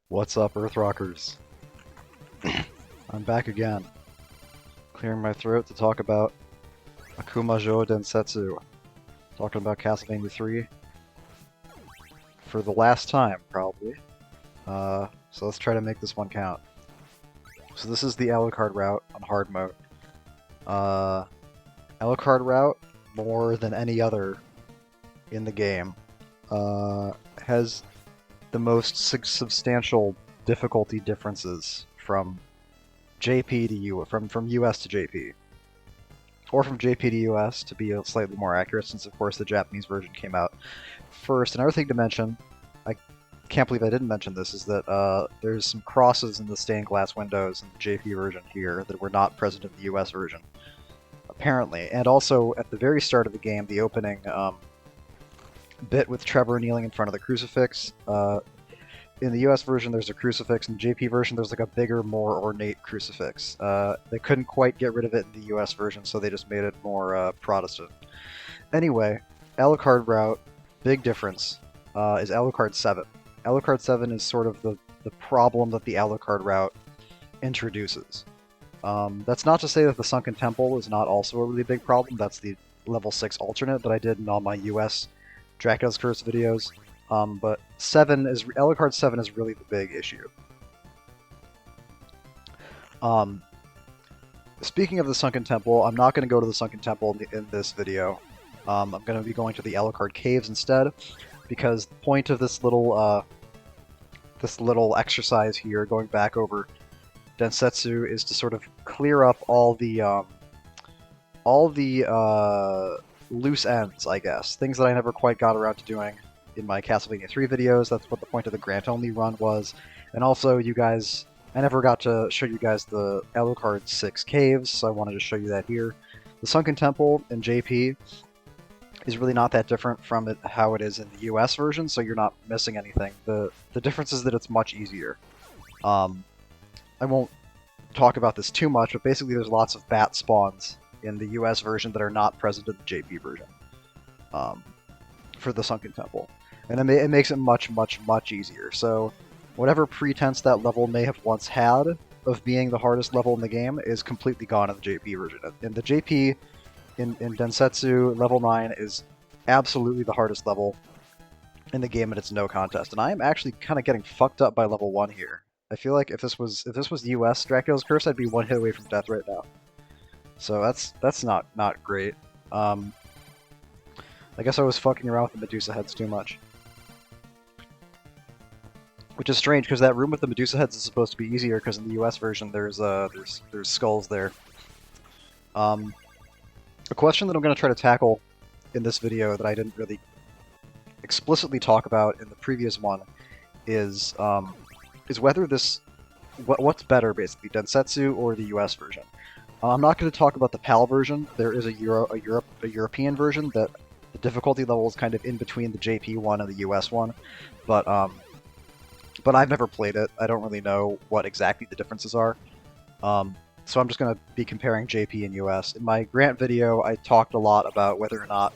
What's up, Earthrockers? I'm back again, clearing my throat to talk about Akumajou Densetsu, talking about Castlevania 3 for the last time, probably. So let's try to make this one count. So this is the Alucard route on hard mode. Alucard route, more than any other in the game, has the most substantial difficulty differences from JP to U from US to JP, or from JP to US to be slightly more accurate, since of course the Japanese version came out first. Another thing to mention, I can't believe I didn't mention this, is that there's some crosses in the stained glass windows in the JP version here that were not present in the US version, apparently. And also at the very start of the game, the opening bit with Trevor kneeling in front of the crucifix. In the US version, there's a crucifix. In the JP version, there's like a bigger, more ornate crucifix. They couldn't quite get rid of it in the US version, so they just made it more Protestant. Anyway, Alucard route, big difference, is Alucard 7. Alucard 7 is sort of the problem that the Alucard route introduces. That's not to say that the Sunken Temple is not also a really big problem. That's the level 6 alternate that I did in all my US Dracula's Curse videos. But Alucard 7 is really the big issue. Speaking of the Sunken Temple, I'm not going to go to the Sunken Temple in this video. I'm going to be going to the Alucard Caves instead, because the point of this little exercise here, going back over Densetsu, is to sort of clear up all the loose ends, I guess. Things that I never quite got around to doing in my Castlevania 3 videos. That's what the point of the grant-only run was. And also, I never got to show you guys the Alucard 6 caves, so I wanted to show you that here. The Sunken Temple in JP is really not that different from how it is in the US version, so you're not missing anything. The difference is that it's much easier. I won't talk about this too much, but basically there's lots of bat spawns in the US version that are not present in the JP version for the Sunken Temple. And it makes it much, much, much easier. So whatever pretense that level may have once had of being the hardest level in the game is completely gone in the JP version. In the JP, in Densetsu, level 9 is absolutely the hardest level in the game, and it's no contest. And I am actually kind of getting fucked up by level 1 here. I feel like if this was US Dracula's Curse, I'd be one hit away from death right now. So that's not great. I guess I was fucking around with the Medusa heads too much. Which is strange, because that room with the Medusa heads is supposed to be easier, because in the US version there's skulls there. A question that I'm going to try to tackle in this video that I didn't really explicitly talk about in the previous one is whether what's better, basically, Densetsu or the US version. I'm not going to talk about the PAL version. There is a European version that the difficulty level is kind of in between the JP one and the US one, but I've never played it. I don't really know what exactly the differences are. So I'm just going to be comparing JP and US. In my Grant video, I talked a lot about whether or not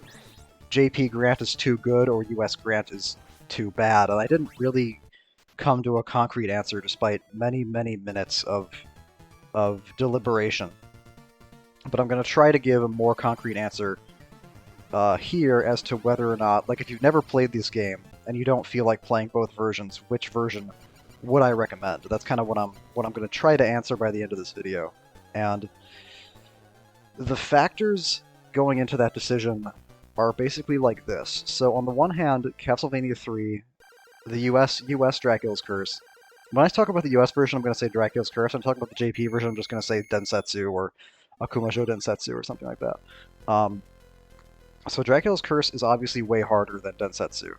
JP Grant is too good or US Grant is too bad, and I didn't really come to a concrete answer despite many, many minutes of deliberation. But I'm going to try to give a more concrete answer here as to whether or not, like, if you've never played this game and you don't feel like playing both versions, which version would I recommend? That's kind of what I'm going to try to answer by the end of this video. And the factors going into that decision are basically like this. So on the one hand, Castlevania 3, the US Dracula's Curse. When I talk about the US version, I'm going to say Dracula's Curse. I'm talking about the JP version, I'm just going to say Densetsu or Akumajou Densetsu or something like that. So Dracula's Curse is obviously way harder than Densetsu.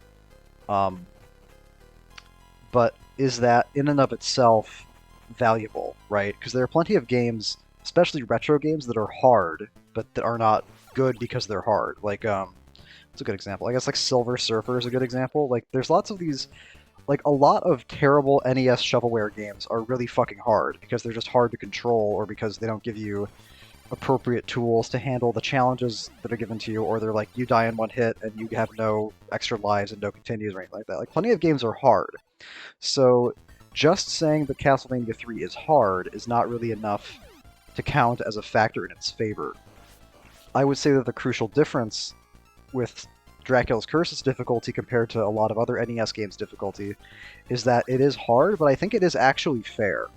But is that in and of itself valuable, right? Because there are plenty of games, especially retro games, that are hard, but that are not good because they're hard. Like, what's a good example? I guess like Silver Surfer is a good example. Like, there's lots of these, like, a lot of terrible NES shovelware games are really fucking hard because they're just hard to control, or because they don't give you appropriate tools to handle the challenges that are given to you, or they're like, you die in one hit and you have no extra lives and no continues or anything like that. Like, plenty of games are hard. So just saying that Castlevania 3 is hard is not really enough to count as a factor in its favor. I would say that the crucial difference with Dracula's Curse's difficulty compared to a lot of other NES games' difficulty is that it is hard, but I think it is actually fair.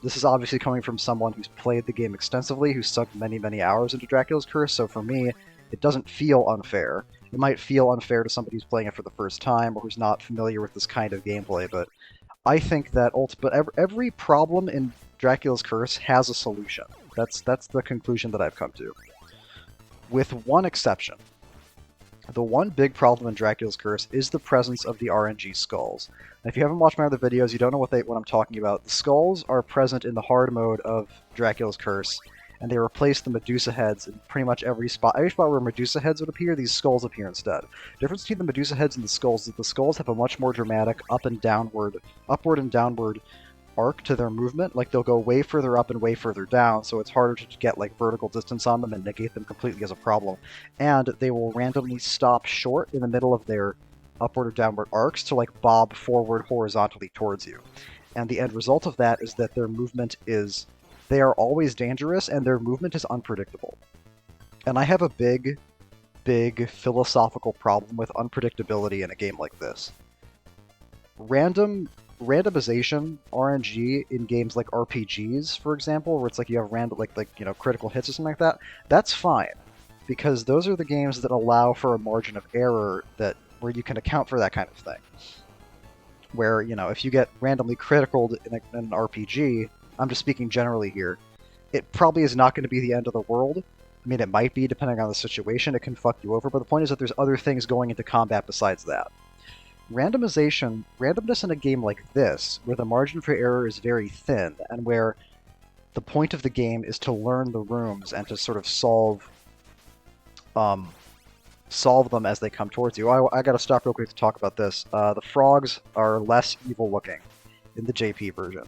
This is obviously coming from someone who's played the game extensively, who's sunk many, many hours into Dracula's Curse, so for me, it doesn't feel unfair. It might feel unfair to somebody who's playing it for the first time or who's not familiar with this kind of gameplay, but I think that every problem in Dracula's Curse has a solution. That's the conclusion that I've come to. With one exception. The one big problem in Dracula's Curse is the presence of the RNG skulls. And if you haven't watched my other videos, you don't know what I'm talking about. The skulls are present in the hard mode of Dracula's Curse, and they replace the Medusa heads in pretty much every spot. Every spot where Medusa heads would appear, these skulls appear instead. The difference between the Medusa heads and the skulls is that the skulls have a much more dramatic upward and downward arc to their movement. Like, they'll go way further up and way further down, so it's harder to get like vertical distance on them and negate them completely as a problem. And they will randomly stop short in the middle of their upward or downward arcs to like bob forward horizontally towards you. And the end result of that is that their movement is... they are always dangerous, and their movement is unpredictable. And I have a big philosophical problem with unpredictability in a game like this. Randomization, RNG, in games like RPGs, for example, where it's like you have random, critical hits or something like that, that's fine. Because those are the games that allow for a margin of error where you can account for that kind of thing. Where, if you get randomly criticaled in an RPG, I'm just speaking generally here, it probably is not going to be the end of the world. I mean, it might be, depending on the situation, it can fuck you over, but the point is that there's other things going into combat besides that. Randomness in a game like this, where the margin for error is very thin, and where the point of the game is to learn the rooms and to sort of solve them as they come towards you. I gotta stop real quick to talk about this. The frogs are less evil looking in the JP version.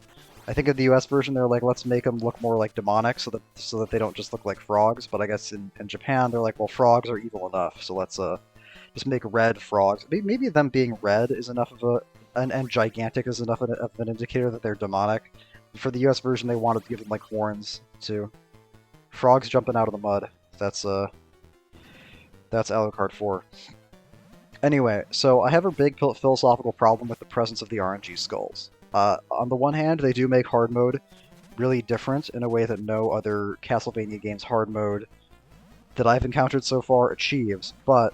I think in the US version they're like, let's make them look more like demonic so that they don't just look like frogs, but I guess in Japan they're like, well, frogs are evil enough, so let's just make red frogs. Maybe them being red is enough of and gigantic is enough of an indicator that they're demonic. For the US version, they wanted to give them like horns too. Frogs jumping out of the mud. That's Alucard 4. Anyway, so I have a big philosophical problem with the presence of the RNG skulls. On the one hand, they do make hard mode really different in a way that no other Castlevania game's hard mode that I've encountered so far achieves, but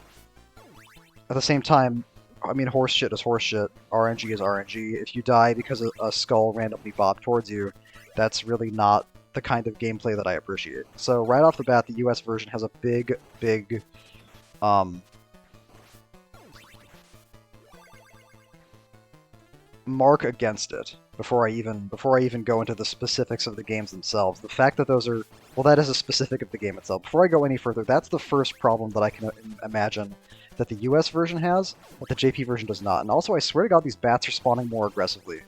at the same time, I mean, horse shit is horse shit. RNG is RNG. If you die because a skull randomly bobbed towards you, that's really not the kind of gameplay that I appreciate. So right off the bat, the US version has a big mark against it before I even go into the specifics of the games themselves. The fact that those are... well, that is a specific of the game itself. Before I go any further, that's the first problem that I can imagine that the US version has, but the JP version does not. And also, I swear to God, these bats are spawning more aggressively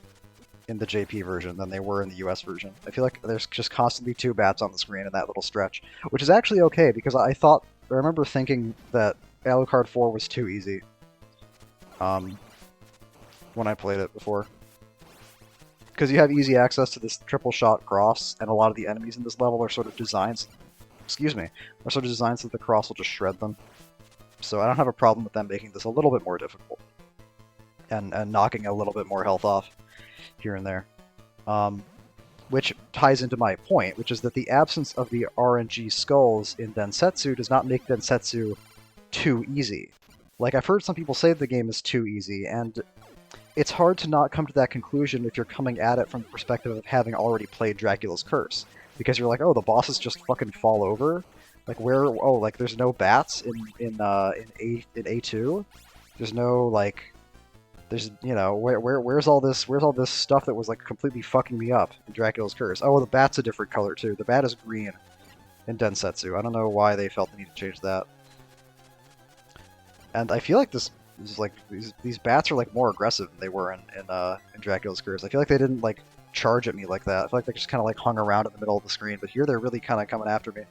in the JP version than they were in the US version. I feel like there's just constantly 2 bats on the screen in that little stretch, which is actually okay, because I remember thinking that Alucard 4 was too easy when I played it before. Because you have easy access to this triple shot cross, and a lot of the enemies in this level are sort of designed... are sort of designed so that the cross will just shred them. So I don't have a problem with them making this a little bit more difficult. And knocking a little bit more health off here and there. Which ties into my point, which is that the absence of the RNG skulls in Densetsu does not make Densetsu too easy. Like, I've heard some people say the game is too easy, and it's hard to not come to that conclusion if you're coming at it from the perspective of having already played Dracula's Curse. Because you're like, oh, the bosses just fucking fall over? Like, like, there's no bats in A2? There's no, like... There's, where's all this stuff that was, like, completely fucking me up in Dracula's Curse? Oh, the bat's a different color, too. The bat is green in Densetsu. I don't know why they felt the need to change that. And I feel like this is, like, these bats are, like, more aggressive than they were in Dracula's Curse. I feel like they didn't, like, charge at me like that. I feel like they just kind of, like, hung around in the middle of the screen, but here they're really kind of coming after me.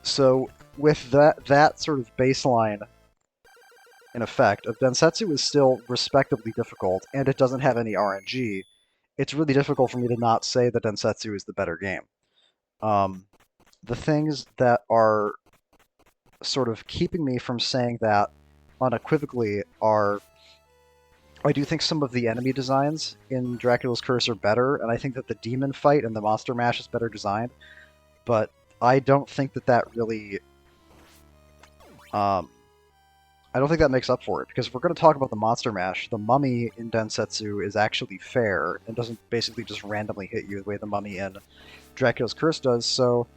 So, with that sort of baseline in effect, if Densetsu is still respectably difficult and it doesn't have any RNG, it's really difficult for me to not say that Densetsu is the better game. The things that are sort of keeping me from saying that unequivocally are, I do think some of the enemy designs in Dracula's Curse are better, and I think that the demon fight and the monster mash is better designed, but I don't think that that really, I don't think that makes up for it, because if we're going to talk about the monster mash, the mummy in Densetsu is actually fair, and doesn't basically just randomly hit you the way the mummy in Dracula's Curse does, so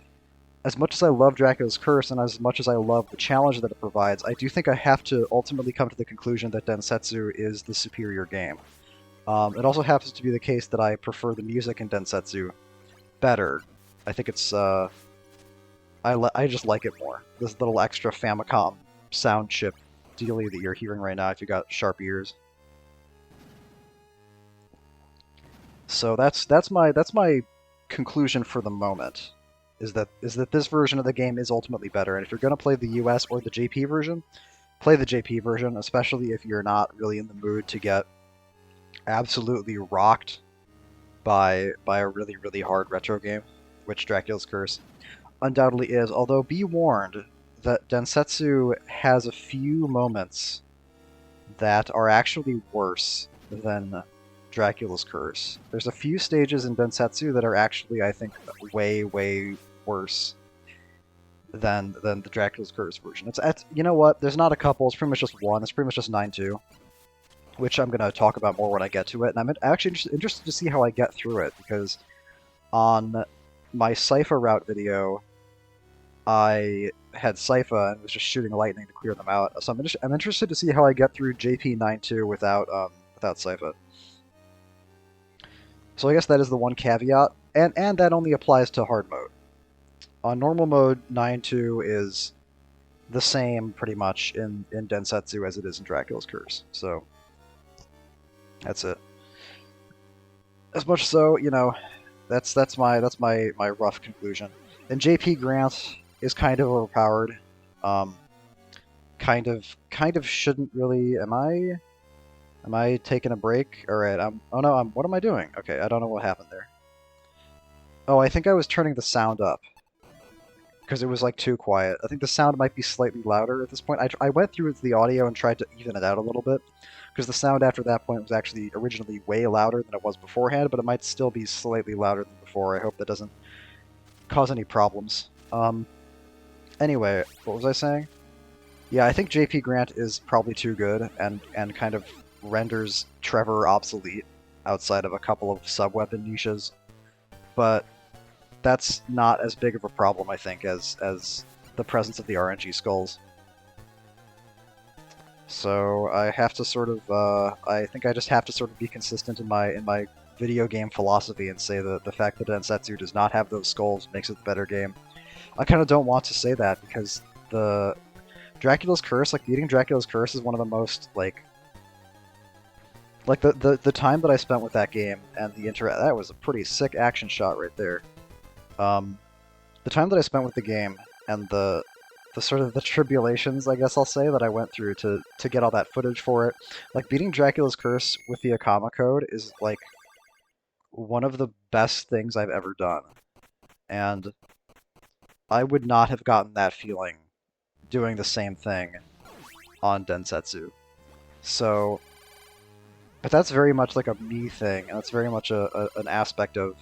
as much as I love Dracula's Curse, and as much as I love the challenge that it provides, I do think I have to ultimately come to the conclusion that Densetsu is the superior game. It also happens to be the case that I prefer the music in Densetsu better. I think it's, I just like it more. This little extra Famicom sound chip dealy that you're hearing right now if you got sharp ears. So that's my conclusion for the moment. Is that this version of the game is ultimately better, and if you're going to play the US or the JP version, play the JP version, especially if you're not really in the mood to get absolutely rocked by a really, really hard retro game, which Dracula's Curse undoubtedly is, although be warned that Densetsu has a few moments that are actually worse than Dracula's Curse. There's a few stages in Densetsu that are actually, I think, way, way worse than the Dracula's Curse version. It's you know what? There's not a couple. It's pretty much just one. It's pretty much just 9-2, which I'm going to talk about more when I get to it. And I'm actually interested to see how I get through it, because on my Sypha route video, I had Sypha and was just shooting lightning to clear them out. So I'm interested to see how I get through JP 9-2 without Sypha. So I guess that is the one caveat, and that only applies to hard mode. On normal mode, 9-2 is the same pretty much in Densetsu as it is in Dracula's Curse. So that's it. As much so, you know, that's my rough conclusion. And JP Grant is kind of overpowered. Kind of shouldn't really. Am I taking a break? All right. Oh no. What am I doing? Okay. I don't know what happened there. Oh, I think I was turning the sound up because it was like too quiet. I think the sound might be slightly louder at this point. I went through the audio and tried to even it out a little bit, because the sound after that point was actually originally way louder than it was beforehand, but it might still be slightly louder than before. I hope that doesn't cause any problems. Anyway, what was I saying? Yeah, I think JP Grant is probably too good and kind of renders Trevor obsolete outside of a couple of sub-weapon niches, but that's not as big of a problem, I think, as the presence of the RNG skulls. So I have to sort of, I think I just have to sort of be consistent in my video game philosophy and say that the fact that Densetsu does not have those skulls makes it the better game. I kind of don't want to say that, because the Dracula's Curse, like beating Dracula's Curse, is one of the most like the time that I spent with that game and that was a pretty sick action shot right there. The time that I spent with the game and the sort of the tribulations, I guess I'll say, that I went through to get all that footage for it. Like, beating Dracula's Curse with the Akama code is, like, one of the best things I've ever done. And I would not have gotten that feeling doing the same thing on Densetsu. So, but that's very much like a me thing, and that's very much an aspect of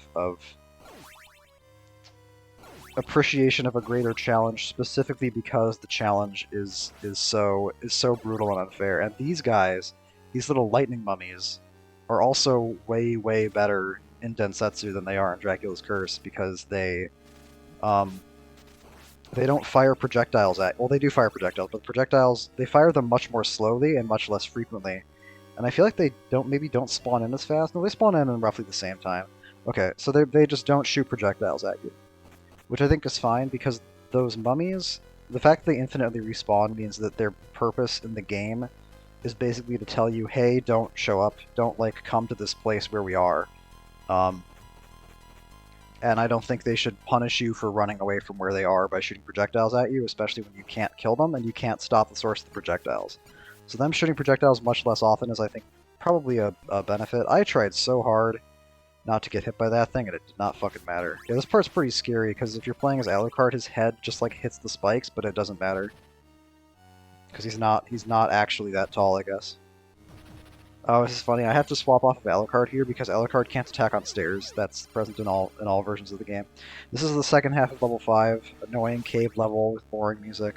appreciation of a greater challenge, specifically because the challenge is so brutal and unfair. And these guys, these little lightning mummies, are also way, way better in Densetsu than they are in Dracula's Curse, because they don't fire projectiles at... Well, they do fire projectiles, but projectiles, they fire them much more slowly and much less frequently. And I feel like they maybe don't spawn in as fast. No, they spawn in roughly the same time. Okay, so they just don't shoot projectiles at you, which I think is fine, because those mummies, the fact that they infinitely respawn means that their purpose in the game is basically to tell you, hey, don't show up, don't, like, come to this place where we are. And I don't think they should punish you for running away from where they are by shooting projectiles at you, especially when you can't kill them and you can't stop the source of the projectiles. So them shooting projectiles much less often is, I think, probably a benefit. I tried so hard not to get hit by that thing, and it did not fucking matter. Yeah, this part's pretty scary, because if you're playing as Alucard, his head just, like, hits the spikes, but it doesn't matter. Because he's not actually that tall, I guess. Oh, this is funny. I have to swap off of Alucard here, because Alucard can't attack on stairs. That's present in all versions of the game. This is the second half of level 5, annoying cave level with boring music,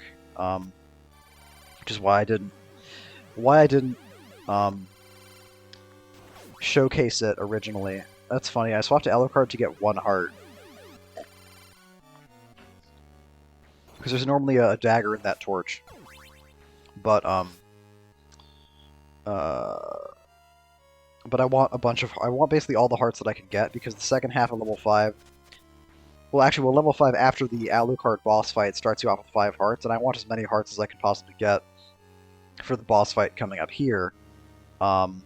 which is why I didn't showcase it originally. That's funny. I swapped to Alucard to get 1 heart. Because there's normally a dagger in that torch. But I want basically all the hearts that I can get, because the second half of level 5... Well, actually, level 5 after the Alucard boss fight starts you off with 5 hearts, and I want as many hearts as I can possibly get for the boss fight coming up here. And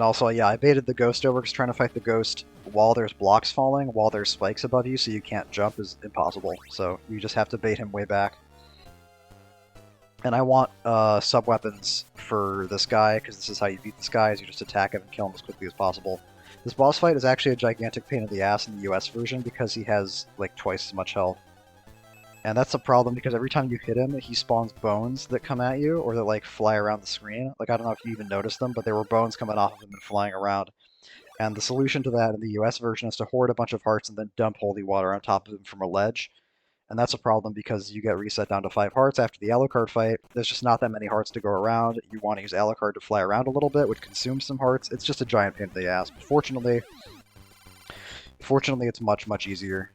also, yeah, I baited the ghost over, because trying to fight the ghost while there's blocks falling, while there's spikes above you, so you can't jump, is impossible. So you just have to bait him way back. And I want sub-weapons for this guy, because this is how you beat this guy, is you just attack him and kill him as quickly as possible. This boss fight is actually a gigantic pain in the ass in the US version, because he has, like, twice as much health. And that's a problem, because every time you hit him, he spawns bones that come at you, or that, like, fly around the screen. Like, I don't know if you even noticed them, but there were bones coming off of him and flying around. And the solution to that in the US version is to hoard a bunch of hearts and then dump holy water on top of him from a ledge. And that's a problem, because you get reset down to 5 hearts after the Alucard fight. There's just not that many hearts to go around. You want to use Alucard to fly around a little bit, which consumes some hearts. It's just a giant pain in the ass. But fortunately, it's much, much easier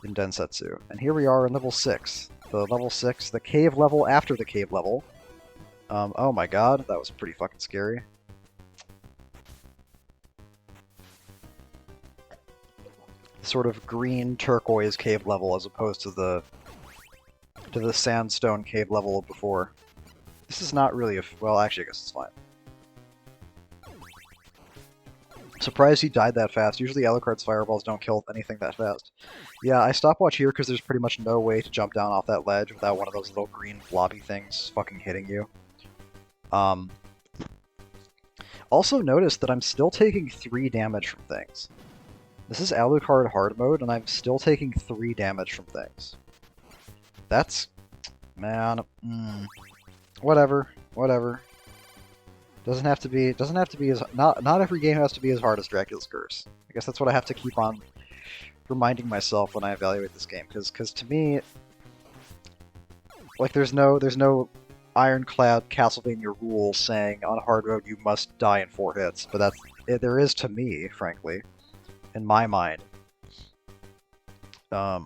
in Densetsu. And here we are in level 6. The cave level after the cave level. Oh my god, that was pretty fucking scary. Sort of green turquoise cave level as opposed to the sandstone cave level before. This is not really well, actually I guess it's fine. Surprised he died that fast. Usually Alucard's fireballs don't kill anything that fast. Yeah, I stopwatch here because there's pretty much no way to jump down off that ledge without one of those little green blobby things fucking hitting you. Also notice that I'm still taking 3 damage from things. This is Alucard hard mode, and I'm still taking 3 damage from things. That's... man... whatever. Doesn't have to be as... Not every game has to be as hard as Dracula's Curse. I guess that's what I have to keep on reminding myself when I evaluate this game, because to me... like, there's no ironclad Castlevania rule saying on hard mode you must die in 4 hits, but there is to me, frankly. In my mind. But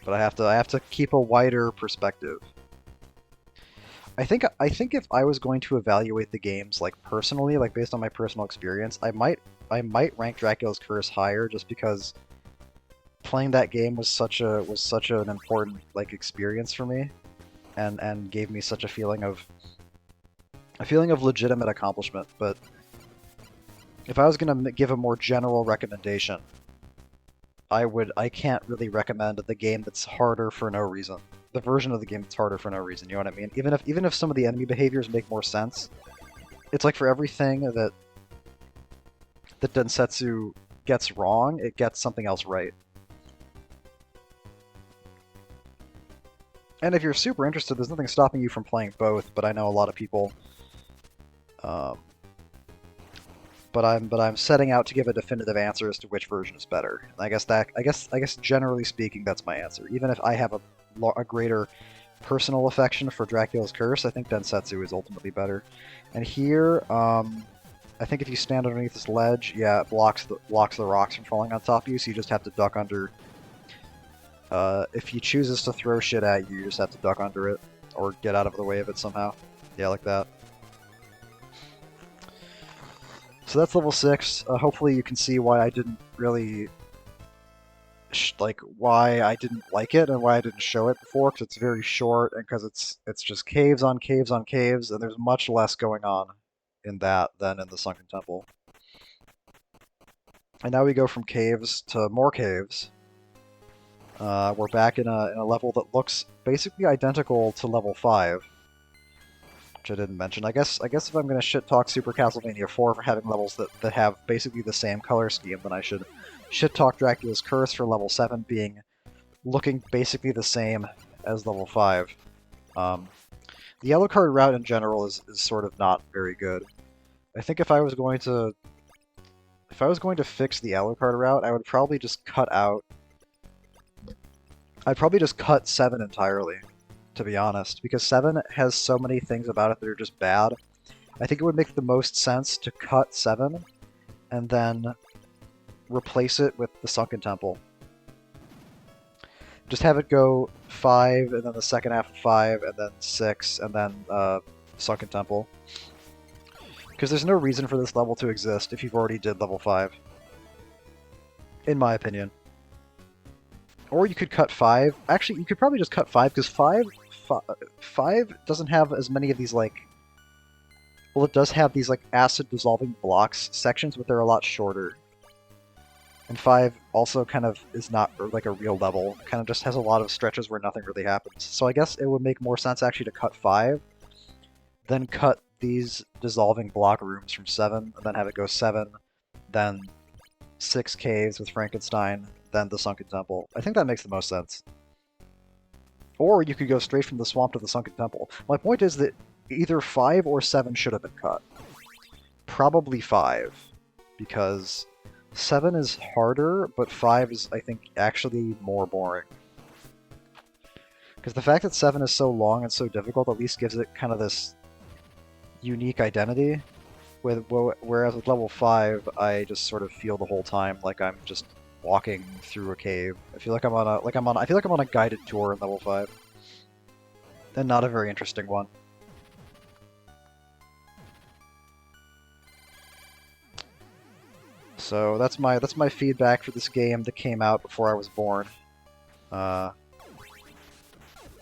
I have to keep a wider perspective. I think if I was going to evaluate the games like personally, like based on my personal experience, I might rank Dracula's Curse higher, just because playing that game was such an important like experience for me, and gave me such a feeling of legitimate accomplishment. But if I was going to give a more general recommendation, I can't really recommend the game that's harder for no reason. The version of the game that's harder for no reason, you know what I mean? Even if some of the enemy behaviors make more sense, it's like for everything that Densetsu gets wrong, it gets something else right. And if you're super interested, there's nothing stopping you from playing both, but I know a lot of people... But I'm setting out to give a definitive answer as to which version is better. And I guess generally speaking, that's my answer. Even if I have a greater personal affection for Dracula's Curse, I think Densetsu is ultimately better. And here, I think if you stand underneath this ledge, yeah, it blocks the rocks from falling on top of you, so you just have to duck under. If he chooses to throw shit at you, you just have to duck under it, or get out of the way of it somehow. Yeah, like that. So that's level 6. Hopefully you can see why I didn't really... why I didn't like it and why I didn't show it before, because it's very short and because it's just caves on caves on caves, and there's much less going on in that than in the Sunken Temple. And now we go from caves to more caves. We're back in a level that looks basically identical to level 5, which I didn't mention. I guess if I'm gonna shit talk Super Castlevania 4 for having levels that have basically the same color scheme, then I should shit talk Dracula's Curse for level 7 looking basically the same as level 5. The Alucard route in general is sort of not very good. I think if I was going to fix the Alucard route, I would probably just cut out. I'd probably just cut 7 entirely, to be honest, because 7 has so many things about it that are just bad. I think it would make the most sense to cut 7 and then replace it with the Sunken Temple. Just have it go 5, and then the second half of 5, and then 6, and then Sunken Temple. Because there's no reason for this level to exist if you've already did level 5. In my opinion. Or you could cut 5. Actually, you could probably just cut 5, because 5 doesn't have as many of these, like... Well, it does have these, like, acid-dissolving blocks sections, but they're a lot shorter. And 5 also kind of is not like a real level. It kind of just has a lot of stretches where nothing really happens. So I guess it would make more sense actually to cut 5, then cut these dissolving block rooms from 7, and then have it go 7, then 6 caves with Frankenstein, then the Sunken Temple. I think that makes the most sense. Or you could go straight from the swamp to the Sunken Temple. My point is that either 5 or 7 should have been cut. Probably 5, because 7 is harder, but 5 is, I think, actually more boring. Because the fact that 7 is so long and so difficult at least gives it kind of this unique identity, whereas with level 5, I just sort of feel the whole time like I'm just walking through a cave. I feel like I'm on a guided tour in level 5. And not a very interesting one. So that's my feedback for this game that came out before I was born.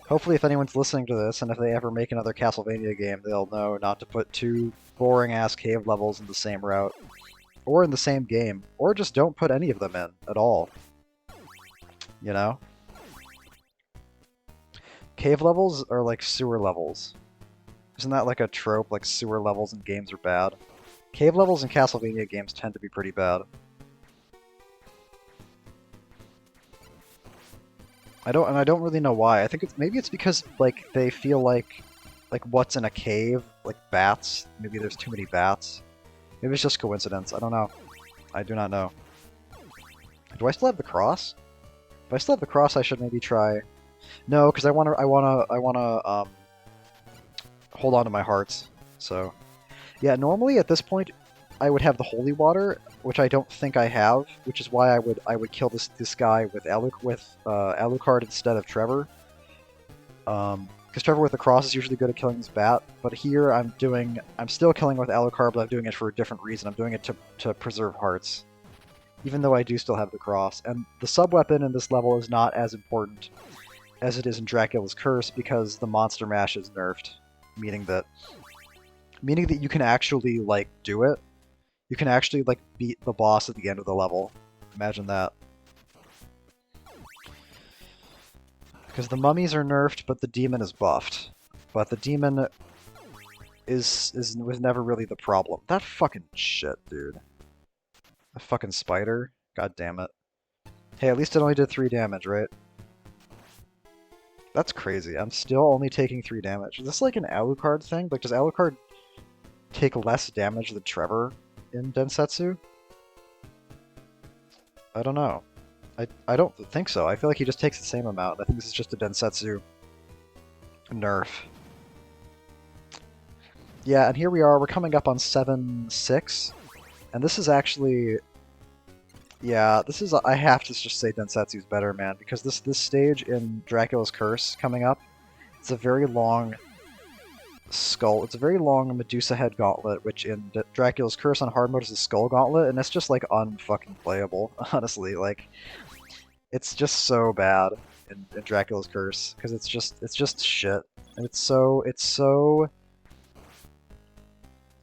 Hopefully if anyone's listening to this, and if they ever make another Castlevania game, they'll know not to put 2 boring-ass cave levels in the same route. Or in the same game. Or just don't put any of them in at all. You know? Cave levels are like sewer levels. Isn't that like a trope, like sewer levels in games are bad? Cave levels in Castlevania games tend to be pretty bad. I don't really know why. I think maybe it's because like they feel like what's in a cave, like bats. Maybe there's too many bats. Maybe it's just coincidence. I don't know. I do not know. Do I still have the cross? If I still have the cross, I should maybe try. No, because I wanna hold on to my hearts. So, yeah. Normally at this point, I would have the holy water, which I don't think I have, which is why I would kill this guy with Alucard instead of Trevor. Because Trevor with the cross is usually good at killing this bat, but here I'm still killing with Alucard, but I'm doing it for a different reason. I'm doing it to preserve hearts, even though I do still have the cross. And the sub-weapon in this level is not as important as it is in Dracula's Curse, because the Monster Mash is nerfed, meaning that you can actually like do it. You can actually like beat the boss at the end of the level. Imagine that. Because the mummies are nerfed, but the demon is buffed. But the demon was never really the problem. That fucking shit, dude. The fucking spider. God damn it. Hey, at least it only did 3 damage, right? That's crazy. I'm still only taking 3 damage. Is this like an Alucard thing? Like, does Alucard take less damage than Trevor in Densetsu? I don't know. I don't think so. I feel like he just takes the same amount. I think this is just a Densetsu nerf. Yeah, and here we are. We're coming up on 7-6. And this is actually... Yeah, this is... I have to just say Densetsu's better, man. Because this stage in Dracula's Curse coming up, it's a very long skull. It's a very long Medusa head gauntlet, which in Dracula's Curse on hard mode is a skull gauntlet, and it's just like unfucking playable, honestly. Like, it's just so bad in Dracula's Curse because it's just shit, and it's so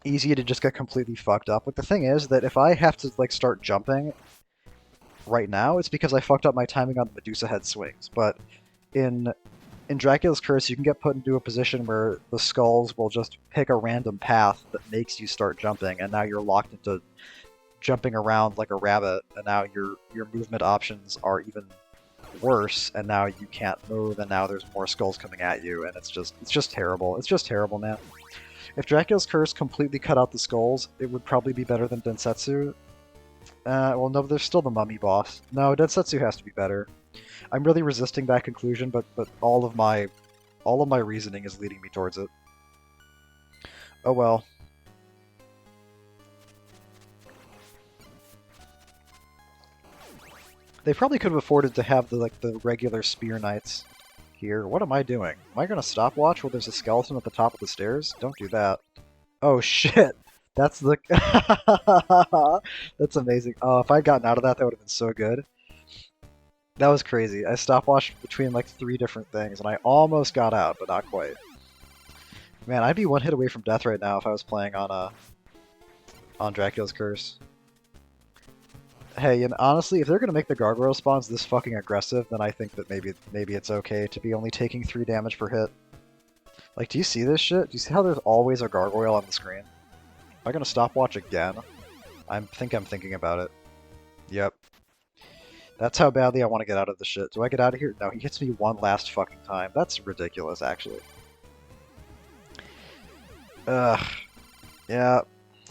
easy to just get completely fucked up. Like, the thing is that if I have to like start jumping, right now, it's because I fucked up my timing on the Medusa head swings. But in Dracula's Curse, you can get put into a position where the skulls will just pick a random path that makes you start jumping, and now you're locked into jumping around like a rabbit, and now your movement options are even worse, and now you can't move, and now there's more skulls coming at you, and it's just terrible. It's just terrible, man. If Dracula's Curse completely cut out the skulls, it would probably be better than Densetsu. Well, no, there's still the mummy boss. No, Densetsu has to be better. I'm really resisting that conclusion, but all of my reasoning is leading me towards it. Oh well. They probably could have afforded to have the regular Spear Knights here. What am I doing? Am I gonna stopwatch while there's a skeleton at the top of the stairs? Don't do that. Oh shit! That's the... That's amazing. Oh, if I'd gotten out of that, that would have been so good. That was crazy. I stopwatched between like 3 different things, and I almost got out, but not quite. Man, I'd be 1 hit away from death right now if I was playing on Dracula's Curse. Hey, and honestly, if they're gonna make the gargoyle spawns this fucking aggressive, then I think that maybe it's okay to be only taking 3 damage per hit. Like, do you see this shit? Do you see how there's always a gargoyle on the screen? Am I gonna stopwatch again? I'm thinking about it. Yep. That's how badly I want to get out of the shit. Do I get out of here? No, he hits me 1 last fucking time. That's ridiculous, actually. Ugh. Yeah.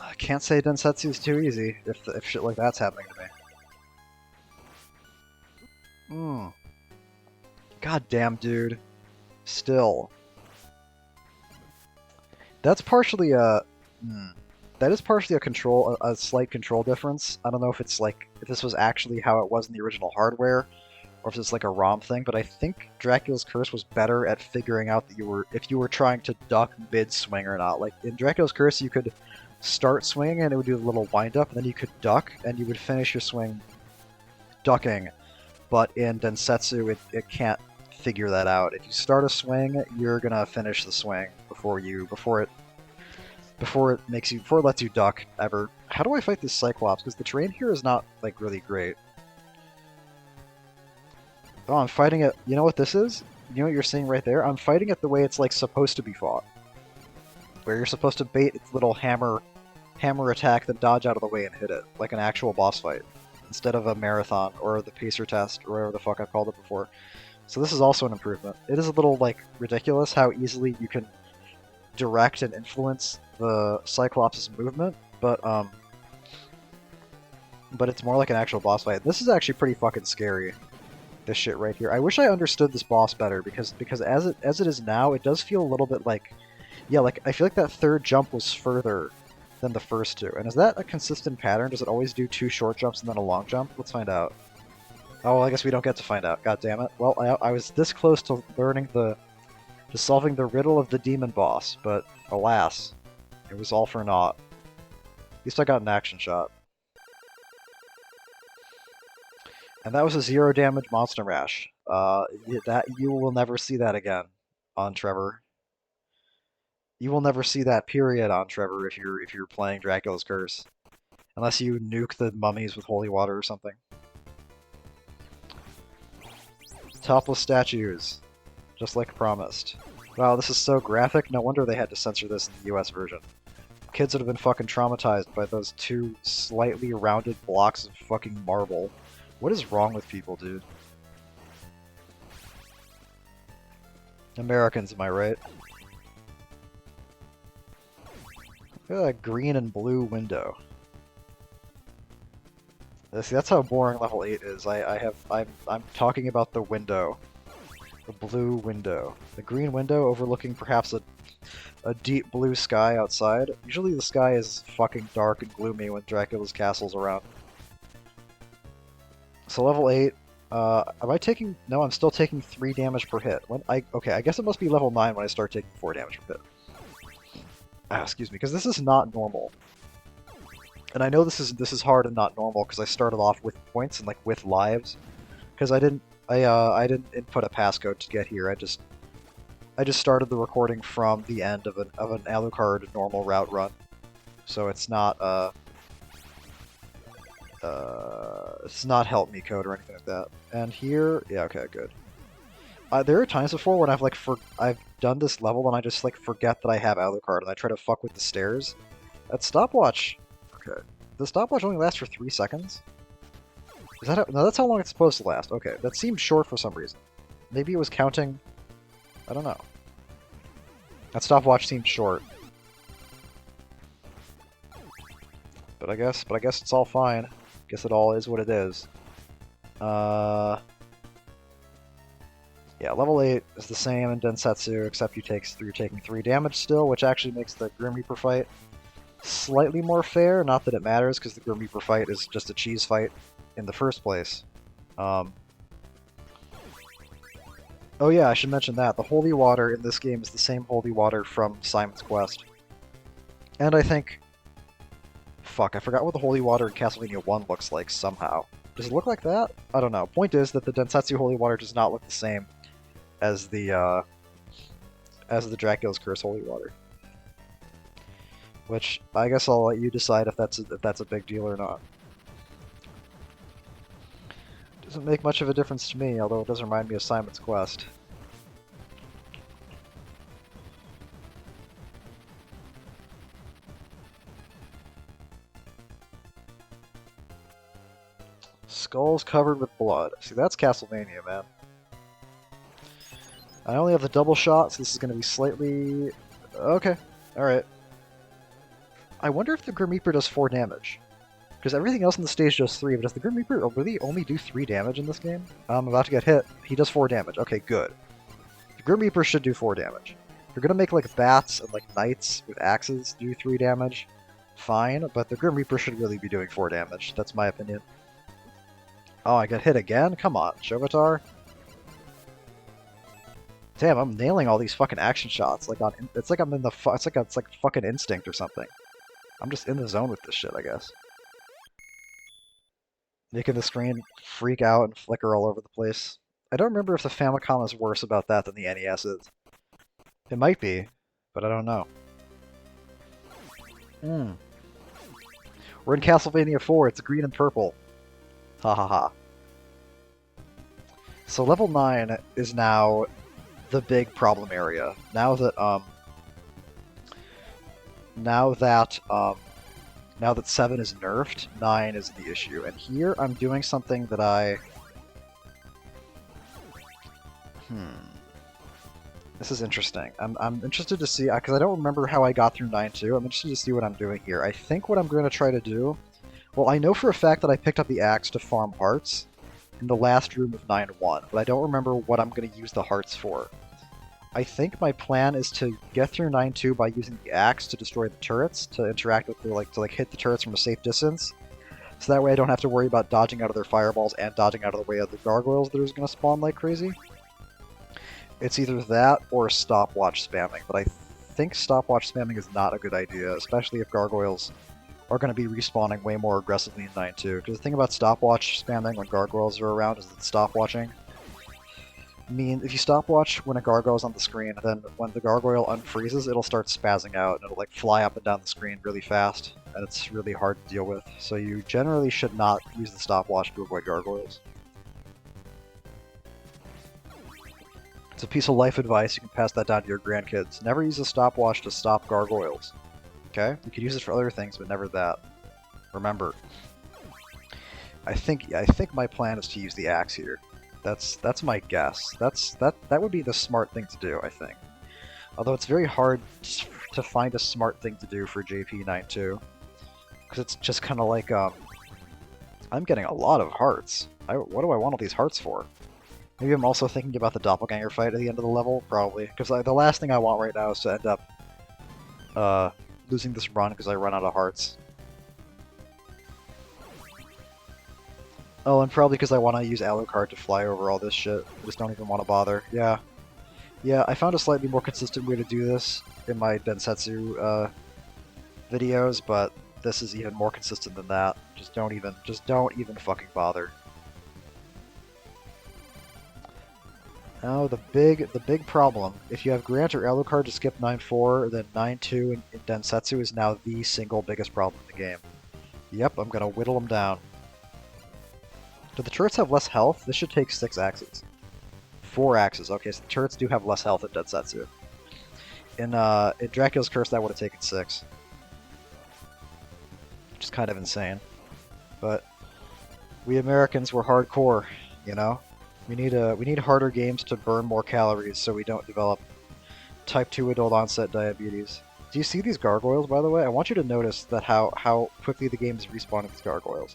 I can't say Densetsu is too easy if shit like that's happening to me. God damn, dude. Still. That's partially a... That is partially a slight control difference. I don't know if it's like, if this was actually how it was in the original hardware, or if it's like a ROM thing, but I think Dracula's Curse was better at figuring out that if you were trying to duck mid-swing or not. Like, in Dracula's Curse, you could start swinging and it would do a little wind-up, and then you could duck, and you would finish your swing ducking. But in Densetsu, it can't figure that out. If you start a swing, you're gonna finish the swing before it lets you duck ever. How do I fight this Cyclops? Because the terrain here is not like really great. Oh, I'm fighting it. You know what this is? You know what you're seeing right there? I'm fighting it the way it's like supposed to be fought, where you're supposed to bait its little hammer attack, then dodge out of the way and hit it like an actual boss fight, instead of a marathon or the pacer test or whatever the fuck I've called it before. So this is also an improvement. It is a little like ridiculous how easily you can direct and influence the Cyclops' movement, but it's more like an actual boss fight. This is actually pretty fucking scary, this shit right here. I wish I understood this boss better, because as it is now, it does feel a little bit like, yeah, like I feel like that 3rd jump was further than the first 2. And is that a consistent pattern? Does it always do 2 short jumps and then a long jump? Let's find out. Oh, well, I guess we don't get to find out. God damn it. Well, I was this close to solving the riddle of the demon boss, but alas, it was all for naught. At least I got an action shot. And that was a 0 damage monster mash. That you will never see that again on Trevor. You will never see that period on Trevor if you're playing Dracula's Curse, unless you nuke the mummies with holy water or something. Topless statues, just like promised. Wow, this is so graphic. No wonder they had to censor this in the US version. Kids would have been fucking traumatized by those 2 slightly rounded blocks of fucking marble. What is wrong with people, dude? Americans, am I right? Look at that green and blue window. See, that's how boring level 8 is. I'm talking about the window. The blue window. The green window overlooking perhaps a deep blue sky outside. Usually the sky is fucking dark and gloomy when Dracula's castle's around. So level 8, am I taking... No, I'm still taking 3 damage per hit. Okay, I guess it must be level 9 when I start taking 4 damage per hit. Excuse me, because this is not normal. And I know this is hard and not normal because I started off with points and like with lives, because I didn't input a passcode to get here. I just started the recording from the end of an Alucard normal route run, so it's not It's not help me code or anything like that. And here, yeah, okay, good. There are times before when I've done this level and I just like forget that I have Alucard and I try to fuck with the stairs. That stopwatch, okay. The stopwatch only lasts for 3 seconds? Is that no, that's how long it's supposed to last. Okay, that seemed short for some reason. Maybe it was counting, I don't know. That stopwatch seemed short. But I guess it's all fine. Guess it all is what it is. Yeah, level 8 is the same in Densetsu, except you're taking 3 damage still, which actually makes the Grim Reaper fight slightly more fair. Not that it matters, because the Grim Reaper fight is just a cheese fight in the first place. Oh yeah, I should mention that. The holy water in this game is the same holy water from Simon's Quest. And I think... Fuck, I forgot what the holy water in Castlevania 1 looks like somehow. Does it look like that? I don't know. Point is that the Densetsu holy water does not look the same as the Dracula's Curse holy water. Which, I guess I'll let you decide if that's a big deal or not. Doesn't make much of a difference to me, although it does remind me of Simon's Quest. Skulls covered with blood. See, that's Castlevania, man. I only have the double shot, so this is going to be slightly... Okay, alright. I wonder if the Grim Reaper does 4 damage. Because everything else in the stage does 3, but does the Grim Reaper really only do 3 damage in this game? I'm about to get hit. He does 4 damage. Okay, good. The Grim Reaper should do 4 damage. If you're gonna make like bats and like knights with axes do 3 damage, fine, but the Grim Reaper should really be doing 4 damage. That's my opinion. Oh, I got hit again? Come on, Shovatar. Damn, I'm nailing all these fucking action shots. Like on, it's like I'm in the it's like fucking instinct or something. I'm just in the zone with this shit, I guess. Making the screen freak out and flicker all over the place. I don't remember if the Famicom is worse about that than the NES is. It might be, but I don't know. We're in Castlevania 4, it's green and purple. Ha ha ha. So level 9 is now the big problem area. Now that now that 7 is nerfed, 9 is the issue. And here I'm doing something that I... This is interesting. I'm interested to see, because I don't remember how I got through 9-2. I'm interested to see what I'm doing here. I think what I'm going to try to do... Well, I know for a fact that I picked up the axe to farm hearts in the last room of 9-1, but I don't remember what I'm going to use the hearts for. I think my plan is to get through 9-2 by using the axe to destroy the turrets, to interact with to hit the turrets from a safe distance. So that way I don't have to worry about dodging out of their fireballs and dodging out of the way of the gargoyles that are going to spawn like crazy. It's either that or stopwatch spamming, but I think stopwatch spamming is not a good idea, especially if gargoyles are going to be respawning way more aggressively in 9-2. Because the thing about stopwatch spamming when gargoyles are around is that stopwatching if you stopwatch when a gargoyle is on the screen, then when the gargoyle unfreezes, it'll start spazzing out, and it'll like fly up and down the screen really fast, and it's really hard to deal with. So you generally should not use the stopwatch to avoid gargoyles. It's a piece of life advice, you can pass that down to your grandkids. Never use a stopwatch to stop gargoyles. Okay? You could use it for other things, but never that. Remember. I think my plan is to use the axe here. That's my guess. That would be the smart thing to do, I think. Although it's very hard to find a smart thing to do for JP92. Because it's just kind of like, I'm getting a lot of hearts. What do I want all these hearts for? Maybe I'm also thinking about the doppelganger fight at the end of the level? Probably. Because the last thing I want right now is to end up losing this run because I run out of hearts. Oh, and probably because I want to use Alucard to fly over all this shit. I just don't even want to bother. Yeah. Yeah, I found a slightly more consistent way to do this in my Densetsu videos, but this is even more consistent than that. Just don't even fucking bother. Now the big problem, if you have Grant or Alucard to skip 9-4, then 9-2 in Densetsu is now the single biggest problem in the game. Yep, I'm gonna whittle them down. Do the turrets have less health? This should take 6 axes. 4 axes. Okay, so the turrets do have less health at Densetsu. In Dracula's Curse, that would have taken 6. Which is kind of insane. But we Americans were hardcore, you know? We need harder games to burn more calories so we don't develop type 2 adult onset diabetes. Do you see these gargoyles, by the way? I want you to notice that how quickly the game is respawning these gargoyles.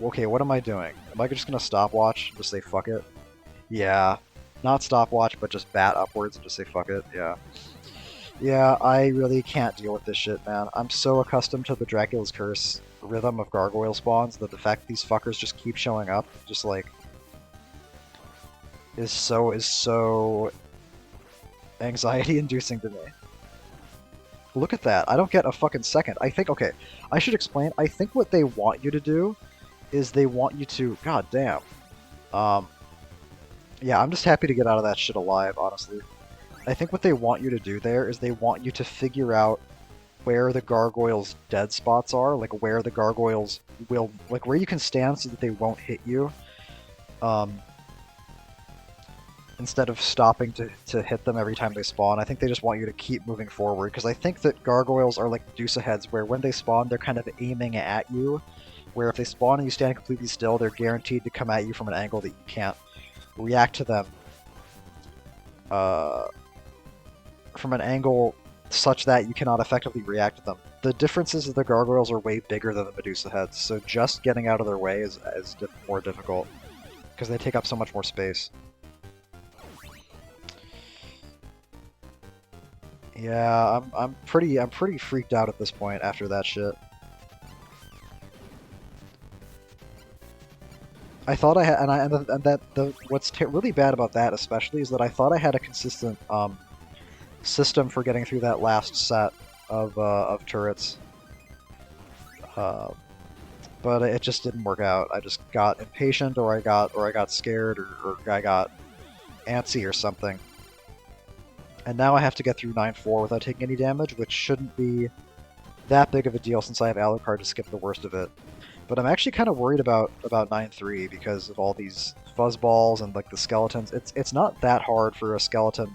Okay, what am I doing? Am I just gonna stopwatch and just say fuck it? Yeah. Not stopwatch, but just bat upwards and just say fuck it. Yeah. Yeah, I really can't deal with this shit, man. I'm so accustomed to the Dracula's Curse rhythm of gargoyle spawns that the fact that these fuckers just keep showing up, just like, is so anxiety-inducing to me. Look at that. I don't get a fucking second. I think, okay, I should explain. I think what they want you to do is they want you to, god damn. Yeah, I'm just happy to get out of that shit alive, honestly. I think what they want you to do there is they want you to figure out where the gargoyles' dead spots are, like where the gargoyles will, like where you can stand so that they won't hit you, instead of stopping to hit them every time they spawn. I think they just want you to keep moving forward, because I think that gargoyles are like Medusa heads, where when they spawn, they're kind of aiming at you, where if they spawn and you stand completely still, they're guaranteed to come at you from an angle that you can't react to them from an angle such that you cannot effectively react to them. The difference is that the gargoyles are way bigger than the Medusa heads, so just getting out of their way is more difficult, because they take up so much more space. Yeah, I'm pretty freaked out at this point after that shit. I thought I had, what's really bad about that especially is that I thought I had a consistent system for getting through that last set of turrets, but it just didn't work out. I just got impatient, or I got scared, or I got antsy or something. And now I have to get through 9-4 without taking any damage, which shouldn't be that big of a deal since I have Alucard to skip the worst of it. But I'm actually kind of worried about 9-3 because of all these fuzzballs and like the skeletons. It's not that hard for a skeleton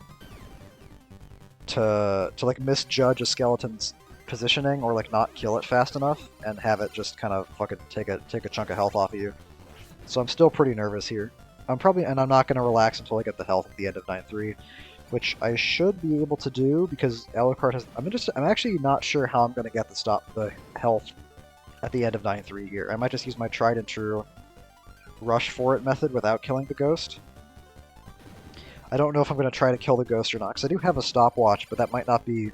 to like misjudge a skeleton's positioning or like not kill it fast enough and have it just kind of fucking take a chunk of health off of you. So I'm still pretty nervous here. I'm not going to relax until I get the health at the end of 9-3, which I should be able to do because Alucard has. I'm actually not sure how I'm going to get the health at the end of 9-3 here. I might just use my tried and true rush for it method without killing the ghost. I don't know if I'm going to try to kill the ghost or not, because I do have a stopwatch, but that might not be...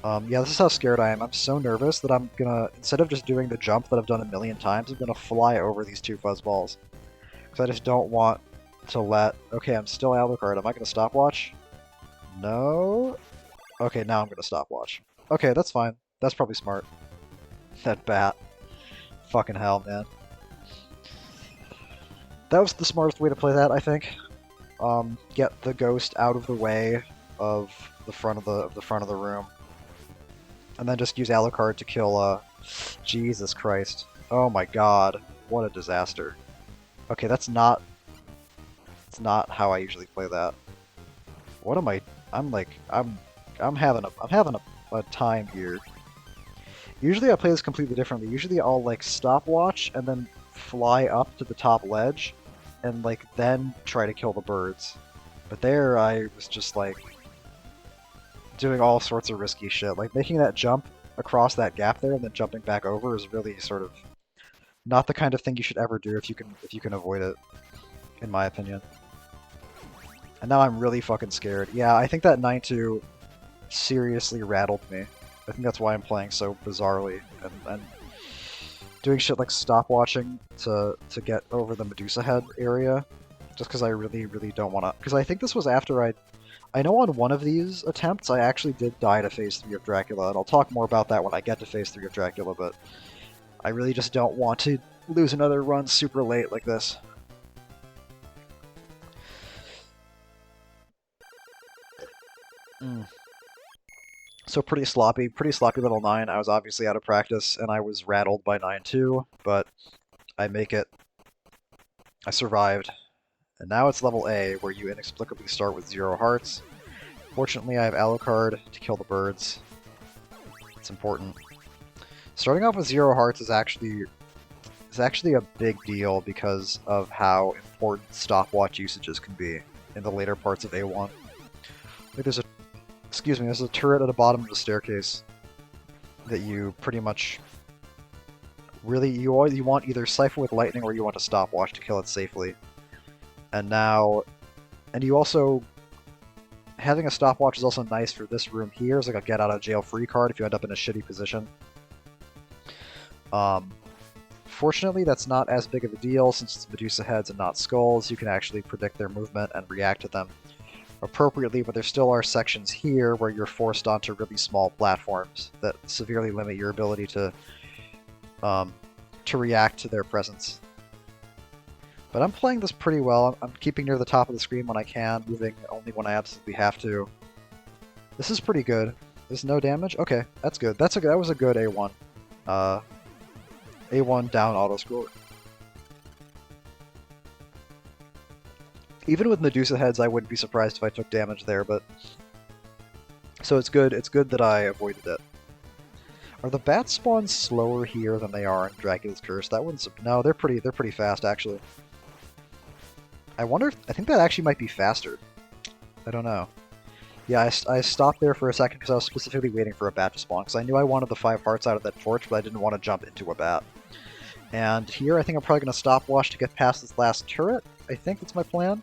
yeah, this is how scared I am. I'm so nervous that I'm going to, instead of just doing the jump that I've done a million times, I'm going to fly over these two fuzzballs. Because I just don't want to let... Okay, I'm still Alucard. Am I going to stopwatch? No? Okay, now I'm going to stopwatch. Okay, that's fine. That's probably smart. That bat. Fucking hell, man. That was the smartest way to play that, I think. Get the ghost out of the way of the front of the room, and then just use Alucard to kill. Jesus Christ! Oh my God! What a disaster! Okay, that's not. It's not how I usually play that. What am I? I'm having a time here. Usually I play this completely differently. Usually I'll like stopwatch and then fly up to the top ledge and like then try to kill the birds. But there I was just like doing all sorts of risky shit. Like making that jump across that gap there and then jumping back over is really sort of not the kind of thing you should ever do if you can avoid it, in my opinion. And now I'm really fucking scared. Yeah, I think that 9-2 seriously rattled me. I think that's why I'm playing so bizarrely and doing shit like stopwatching to get over the Medusa head area, just because I really don't want to. Because I think this was after I know on one of these attempts I actually did die to Phase 3 of Dracula, and I'll talk more about that when I get to Phase 3 of Dracula, but I really just don't want to lose another run super late like this. So pretty sloppy level 9. I was obviously out of practice, and I was rattled by 9-2, but I make it I survived. And now it's level A, where you inexplicably start with 0 hearts. Fortunately, I have Alucard to kill the birds. It's important. Starting off with 0 hearts is actually a big deal because of how important stopwatch usages can be in the later parts of A1. Like there's a turret at the bottom of the staircase that you pretty much really you want either Siphon with lightning or you want a stopwatch to kill it safely. And you also having a stopwatch is also nice for this room here. It's like a get out of jail free card if you end up in a shitty position. Fortunately, that's not as big of a deal since it's Medusa heads and not skulls. You can actually predict their movement and react to them appropriately, but there still are sections here where you're forced onto really small platforms that severely limit your ability to react to their presence. But I'm playing this pretty well. I'm keeping near the top of the screen when I can, moving only when I absolutely have to. This is pretty good. There's no damage? Okay, that's good. That was a good A1. A1 down auto score. Even with Medusa heads, I wouldn't be surprised if I took damage there, but... So it's good that I avoided it. Are the bat spawns slower here than they are in Dracula's Curse? That wouldn't... No, they're pretty fast, actually. I think that actually might be faster. I don't know. Yeah, I stopped there for a second because I was specifically waiting for a bat to spawn, because I knew I wanted the 5 hearts out of that torch, but I didn't want to jump into a bat. And here, I think I'm probably going to stopwatch to get past this last turret. I think that's my plan.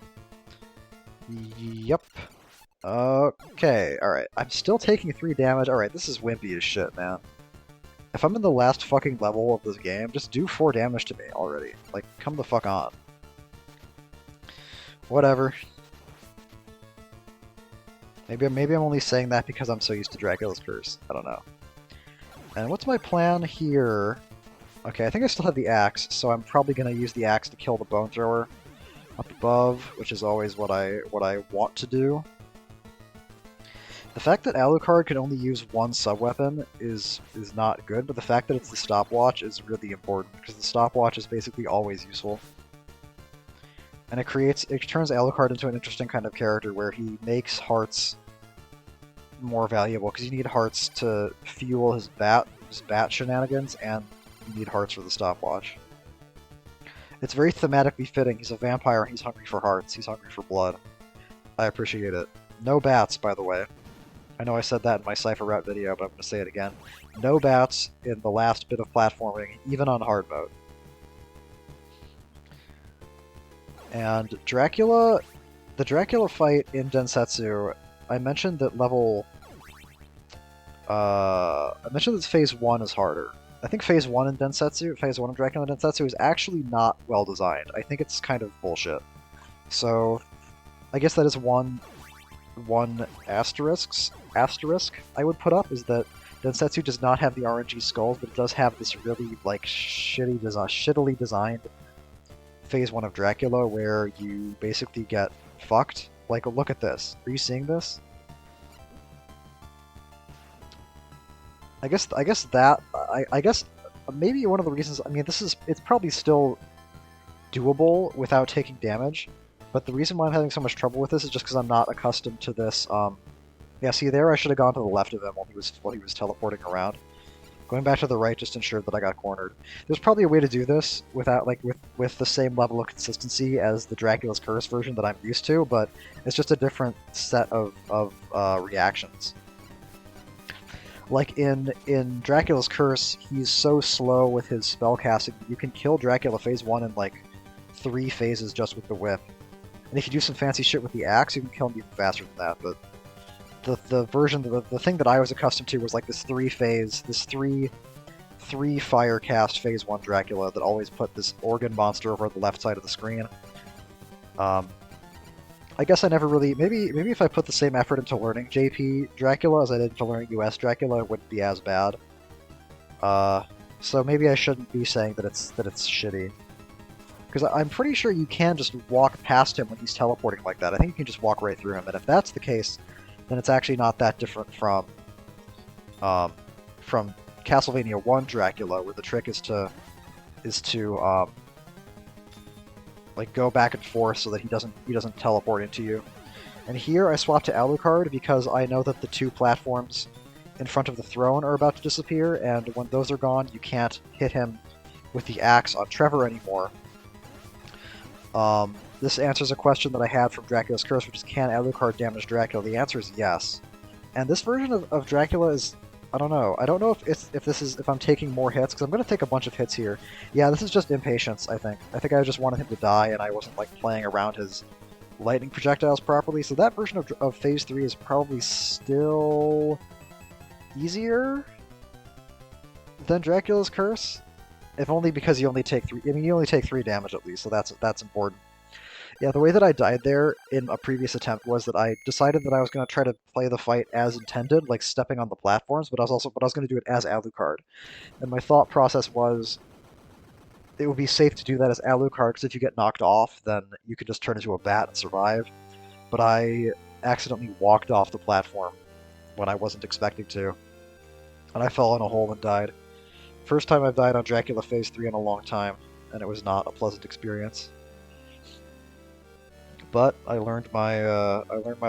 Yep. Okay, alright. I'm still taking 3 damage. Alright, this is wimpy as shit, man. If I'm in the last fucking level of this game, just do 4 damage to me already. Like, come the fuck on. Whatever. Maybe I'm only saying that because I'm so used to Dracula's Curse. I don't know. And what's my plan here? Okay, I think I still have the axe, so I'm probably going to use the axe to kill the bone thrower up above, which is always what I want to do. The fact that Alucard can only use 1 sub-weapon is not good, but the fact that it's the stopwatch is really important, because the stopwatch is basically always useful. And it turns Alucard into an interesting kind of character where he makes hearts more valuable, because you need hearts to fuel his bat shenanigans, and you need hearts for the stopwatch. It's very thematically fitting. He's a vampire and he's hungry for hearts. He's hungry for blood. I appreciate it. No bats, by the way. I know I said that in my Cypher Route video, but I'm going to say it again. No bats in the last bit of platforming, even on hard mode. And the Dracula fight in Densetsu, I mentioned that Phase 1 is harder. I think Phase 1 in Dracula Densetsu is actually not well designed. I think it's kind of bullshit. So, I guess that is one asterisk I would put up, is that Densetsu does not have the RNG skulls, but it does have this really, like, shittily designed Phase 1 of Dracula, where you basically get fucked. Like, look at this. Are you seeing this? I guess maybe one of the reasons, I mean, it's probably still doable without taking damage, but the reason why I'm having so much trouble with this is just because I'm not accustomed to this, yeah, see there, I should have gone to the left of him while he was teleporting around. Going back to the right just ensured that I got cornered. There's probably a way to do this without, like, with the same level of consistency as the Dracula's Curse version that I'm used to, but it's just a different set of reactions. Like in Dracula's Curse, he's so slow with his spellcasting, you can kill Dracula Phase 1 in like 3 phases just with the whip. And if you do some fancy shit with the axe, you can kill him even faster than that, but the thing that I was accustomed to was like this 3 fire cast Phase 1 Dracula that always put this organ monster over the left side of the screen. I guess I never really... Maybe if I put the same effort into learning JP Dracula as I did into learning US Dracula, it wouldn't be as bad. So maybe I shouldn't be saying that it's shitty. Because I'm pretty sure you can just walk past him when he's teleporting like that. I think you can just walk right through him, and if that's the case, then it's actually not that different from Castlevania 1 Dracula, where the trick is to like go back and forth so that he doesn't teleport into you. And here I swap to Alucard because I know that the two platforms in front of the throne are about to disappear, and when those are gone, you can't hit him with the axe on Trevor anymore. This answers a question that I had from Dracula's Curse, which is, can Alucard damage Dracula? The answer is yes. And this version of Dracula is, I don't know. I don't know if I'm taking more hits, because I'm going to take a bunch of hits here. Yeah, this is just impatience, I think. I think I just wanted him to die, and I wasn't like playing around his lightning projectiles properly. So that version of Phase 3 is probably still easier than Dracula's Curse. If only because you only take 3. I mean, you only take 3 damage at least, so that's important. Yeah, the way that I died there in a previous attempt was that I decided that I was going to try to play the fight as intended, like stepping on the platforms, but I was going to do it as Alucard. And my thought process was it would be safe to do that as Alucard, because if you get knocked off, then you could just turn into a bat and survive. But I accidentally walked off the platform when I wasn't expecting to, and I fell in a hole and died. First time I've died on Dracula Phase 3 in a long time, and it was not a pleasant experience. But I learned my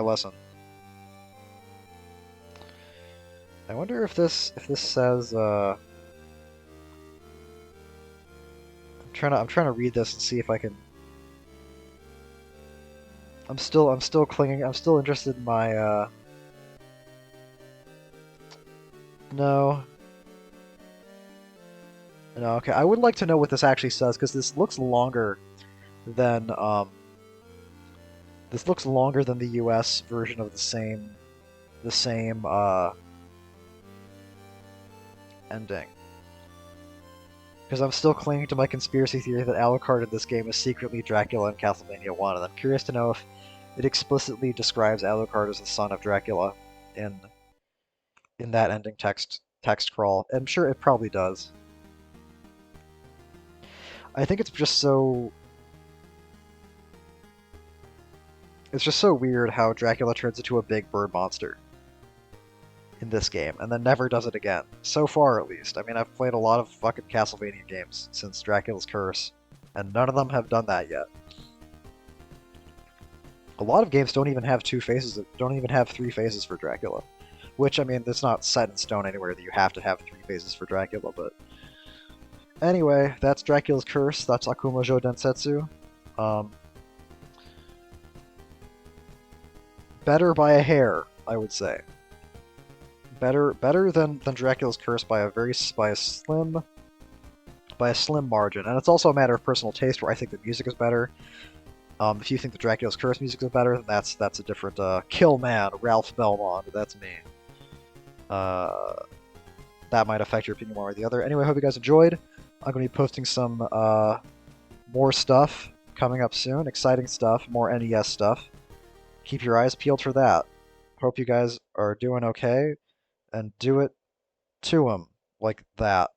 lesson. I wonder if this says I'm trying to read this and see if I can. I'm still clinging. I'm still interested in my No. No, okay. I would like to know what this actually says, because this looks longer than the US version of the same ending. Because I'm still clinging to my conspiracy theory that Alucard in this game is secretly Dracula in Castlevania 1, and I'm curious to know if it explicitly describes Alucard as the son of Dracula in that ending text crawl. I'm sure it probably does. I think it's just so weird how Dracula turns into a big bird monster in this game, and then never does it again. So far, at least. I mean, I've played a lot of fucking Castlevania games since Dracula's Curse, and none of them have done that yet. A lot of games don't even have 2 phases, don't even have 3 phases for Dracula. Which, I mean, it's not set in stone anywhere that you have to have 3 phases for Dracula, but... Anyway, that's Dracula's Curse, that's Akumajou Densetsu. Better by a hair, I would say. Better than Dracula's Curse by a slim margin, and it's also a matter of personal taste. Where I think the music is better. If you think the Dracula's Curse music is better, then that's a different kill man, Ralph Belmont. That's me. That might affect your opinion one way or the other. Anyway, I hope you guys enjoyed. I'm going to be posting some more stuff coming up soon. Exciting stuff, more NES stuff. Keep your eyes peeled for that. Hope you guys are doing okay, and do it to 'em like that.